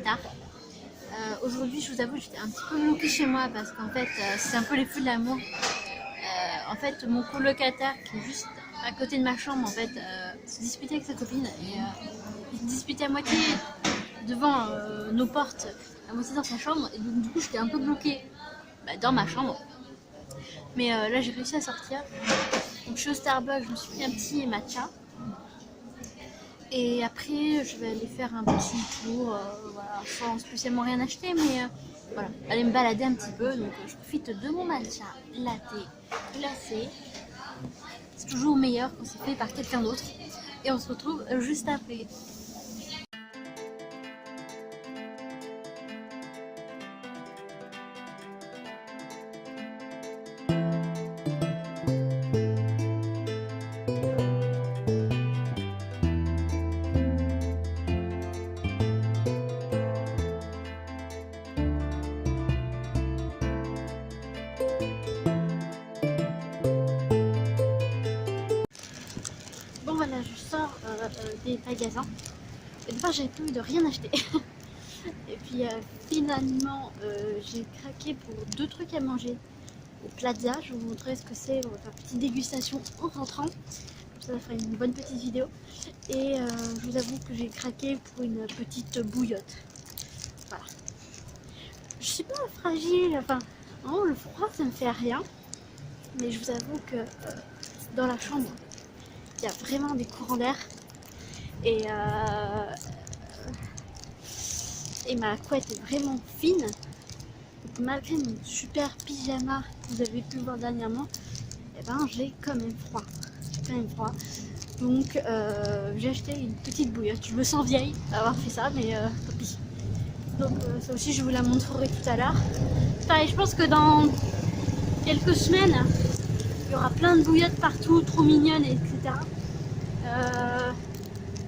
tard. Aujourd'hui, je vous avoue, j'étais un petit peu bloquée chez moi parce qu'en fait, c'est un peu les feux de l'amour. En fait, mon colocataire qui est juste à côté de ma chambre, en fait, se disputait avec sa copine et il se disputait à moitié devant nos portes, à moitié dans sa chambre. Et donc, du coup, j'étais un peu bloquée dans ma chambre. Mais là, j'ai réussi à sortir. Donc, je suis au Starbucks, je me suis pris un petit matcha. Et après, je vais aller faire un petit tour, voilà, sans spécialement rien acheter, mais voilà, aller me balader un petit peu. Donc, je profite de mon matcha latte glacé. C'est toujours meilleur quand c'est fait par quelqu'un d'autre. Et on se retrouve juste après. Bon voilà, je sors des magasins. Et d'abord, j'avais prévu de rien acheter. Et puis finalement, j'ai craqué pour 2 trucs à manger au Plaza. Je vais vous montrer ce que c'est. On va faire une petite dégustation en rentrant. Ça fera une bonne petite vidéo. Et je vous avoue que j'ai craqué pour une petite bouillotte. Voilà. Je suis pas fragile, enfin, vraiment, le froid ça me fait rien. Mais je vous avoue que dans la chambre, il y a vraiment des courants d'air. Et ma couette est vraiment fine. Donc, malgré mon super pyjama que vous avez pu voir dernièrement, eh ben, j'ai quand même froid. Donc j'ai acheté une petite bouillotte. Je me sens vieille d'avoir fait ça, mais tant pis. Donc ça aussi je vous la montrerai tout à l'heure. Pareil, je pense que dans quelques semaines, il y aura plein de bouillottes partout, trop mignonnes, etc.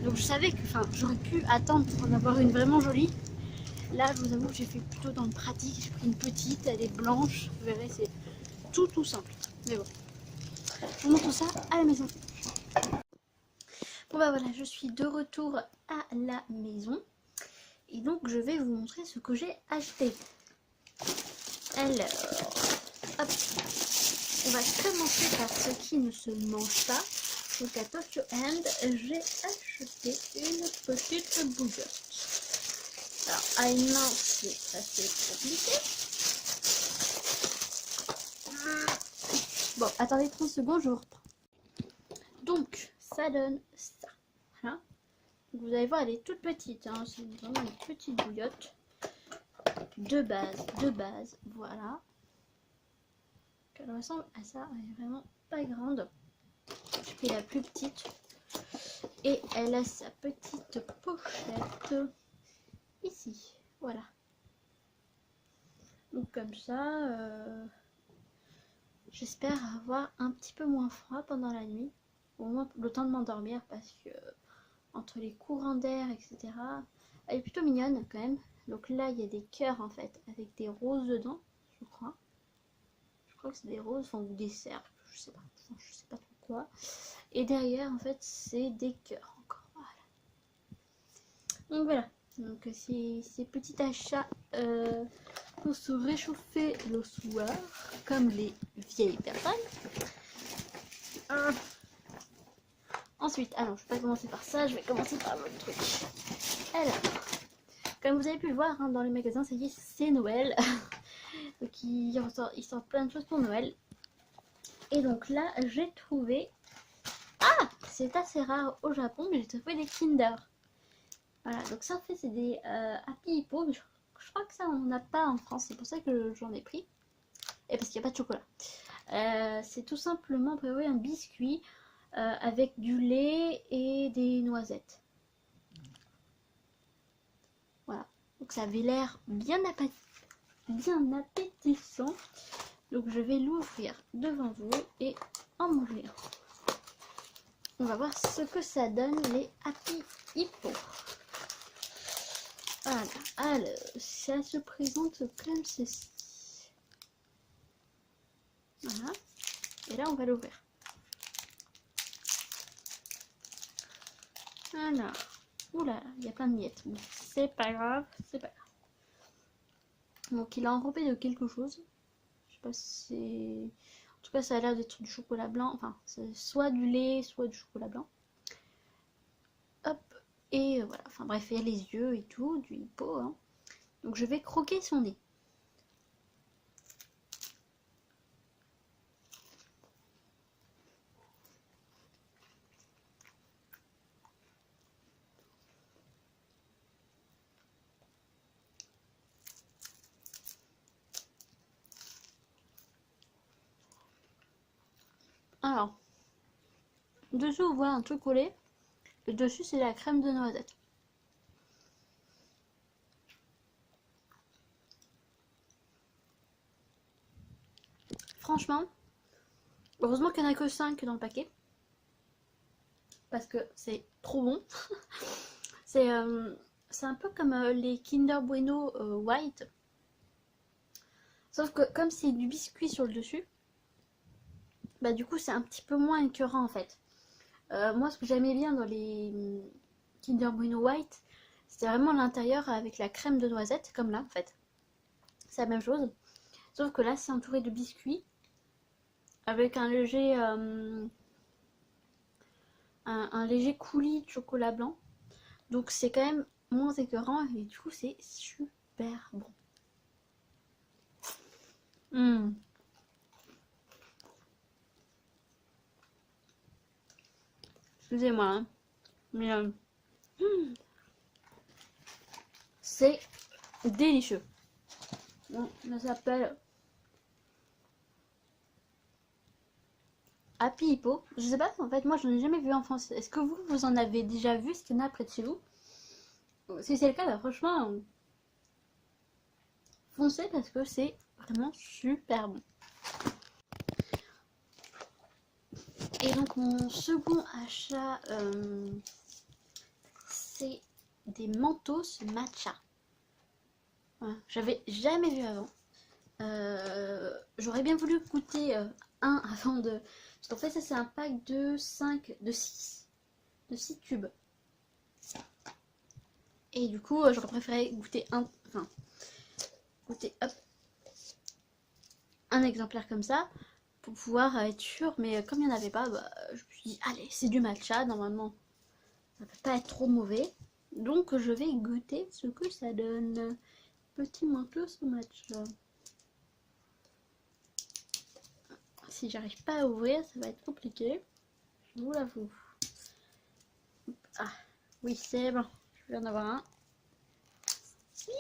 Donc je savais que j'aurais pu attendre pour en avoir une vraiment jolie. Là, je vous avoue que j'ai fait plutôt dans le pratique. J'ai pris une petite, elle est blanche. Vous verrez, c'est tout simple. Mais bon, je vous montre ça à la maison. Bon bah voilà, je suis de retour à la maison. Et donc, je vais vous montrer ce que j'ai acheté. Alors, hop. On va commencer par ce qui ne se mange pas. Donc à Tokyo End, j'ai acheté une petite bouillotte. Alors à une main, c'est assez compliqué. Bon, attendez 30 secondes, je vous reprends. Donc, ça donne ça. Voilà. Donc, vous allez voir, elle est toute petite. Hein. C'est vraiment une petite bouillotte. De base, voilà. Elle ressemble à ça, elle est vraiment pas grande. J'ai pris la plus petite. Et elle a sa petite pochette ici. Voilà. Donc comme ça, j'espère avoir un petit peu moins froid pendant la nuit. Au moins le temps de m'endormir parce que entre les courants d'air, etc. Elle est plutôt mignonne quand même. Donc là, il y a des cœurs en fait avec des roses dedans, je crois. Je crois que c'est des roses, enfin, ou des cercles, je sais pas trop quoi. Et derrière, en fait, c'est des cœurs encore. Voilà. Donc voilà. Donc ces petits achats pour se réchauffer le soir, comme les vieilles personnes. Ensuite, alors je vais pas commencer par ça, je vais commencer par l'autre truc. Alors, comme vous avez pu le voir hein, dans les magasins, ça y est, c'est Noël. Donc ils sortent plein de choses pour Noël. Et donc là, j'ai trouvé... Ah, c'est assez rare au Japon, mais j'ai trouvé des Kinder. Voilà, donc ça en fait c'est des Happy Hippo, mais je crois que ça on n'a pas en France, c'est pour ça que j'en ai pris. Et parce qu'il n'y a pas de chocolat. C'est tout simplement prévu un biscuit avec du lait et des noisettes. Voilà, donc ça avait l'air bien appétissant. Donc je vais l'ouvrir devant vous et en manger un. On va voir ce que ça donne les Happy Hippo. Voilà, alors ça se présente comme ceci. Voilà, et là on va l'ouvrir. Alors, Oula, il y a plein de miettes. Bon, c'est pas grave, c'est pas grave. Donc il est enrobé de quelque chose. Je sais pas si c'est... En tout cas, ça a l'air d'être du chocolat blanc. Enfin, c'est soit du lait, soit du chocolat blanc. Hop, et voilà. Enfin bref, il y a les yeux et tout, du hippo. Hein. Donc je vais croquer son nez. Alors, dessous on voit un truc collé. Et dessus c'est la crème de noisette. Franchement, heureusement qu'il n'y en a que 5 dans le paquet. Parce que c'est trop bon. C'est un peu comme les Kinder Bueno White. Sauf que comme c'est du biscuit sur le dessus, bah du coup c'est un petit peu moins écœurant en fait. Moi ce que j'aimais bien dans les Kinder Bueno White, c'était vraiment l'intérieur avec la crème de noisette, comme là en fait. C'est la même chose. Sauf que là c'est entouré de biscuits avec un léger un léger coulis de chocolat blanc. Donc c'est quand même moins écœurant et du coup c'est super bon. Excusez-moi, hein. Mais c'est délicieux. Bon, ça s'appelle Happy Hippo. Je sais pas, en fait, moi je n'en ai jamais vu en France. Est-ce que vous en avez déjà vu? Est-ce qu'il y en a près de chez vous? Si c'est le cas, bah, franchement, foncez parce que c'est vraiment super bon. Et donc mon second achat, c'est des Mentos matcha. Voilà. J'avais jamais vu avant. J'aurais bien voulu goûter un avant de... Parce qu'en fait ça c'est un pack de 6 tubes. Et du coup j'aurais préféré goûter un exemplaire comme ça pour pouvoir être sûr, mais comme il n'y en avait pas, bah, je me suis dit allez c'est du matcha, normalement ça peut pas être trop mauvais, donc je vais goûter ce que ça donne. Petit Mentos au matcha. Si j'arrive pas à ouvrir, ça va être compliqué, je vous l'avoue. Ah oui c'est bon, je viens d'en avoir un. Oui.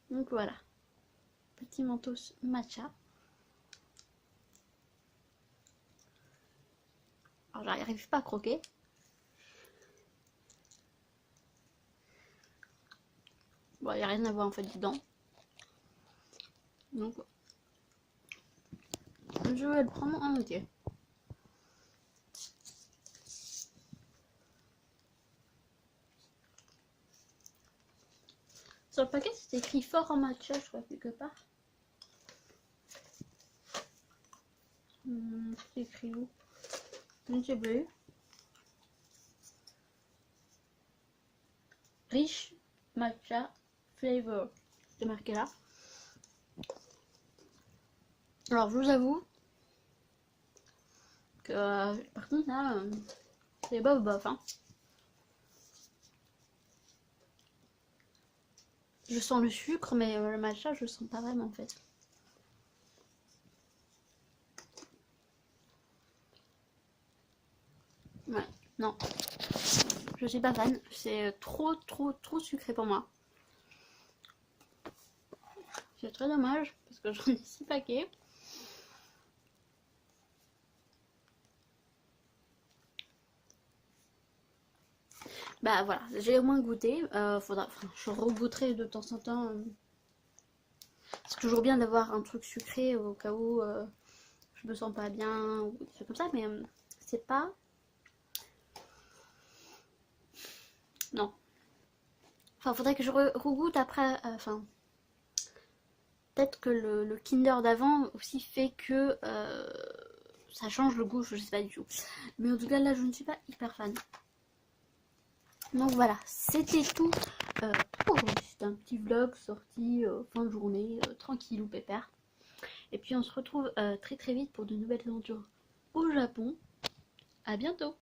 Donc voilà, petit Mentos matcha. Alors j'arrive pas à croquer. Bon, il n'y a rien à voir en fait dedans. Donc je vais le prendre en entier. Sur le paquet c'est écrit fort en matcha, je crois, quelque part. C'est écrit où? Je ne sais plus. Riche matcha flavor. C'est marqué là. Alors je vous avoue que par contre là c'est bof bof hein. Je sens le sucre mais le matcha je le sens pas vraiment en fait. Ouais, non. Je suis pas fan, c'est trop sucré pour moi. C'est très dommage parce que j'en ai 6 paquets. Bah voilà, j'ai au moins goûté. Je regoûterai de temps en temps. C'est toujours bien d'avoir un truc sucré au cas où je me sens pas bien ou des trucs comme ça, mais c'est pas... Non. Enfin, faudrait que je regoute après. Peut-être que le Kinder d'avant aussi fait que ça change le goût, je sais pas du tout. Mais en tout cas, là, je ne suis pas hyper fan. Donc voilà, c'était tout pour aujourd'hui. C'était un petit vlog sorti fin de journée, tranquille ou pépère. Et puis on se retrouve très très vite pour de nouvelles aventures au Japon. À bientôt!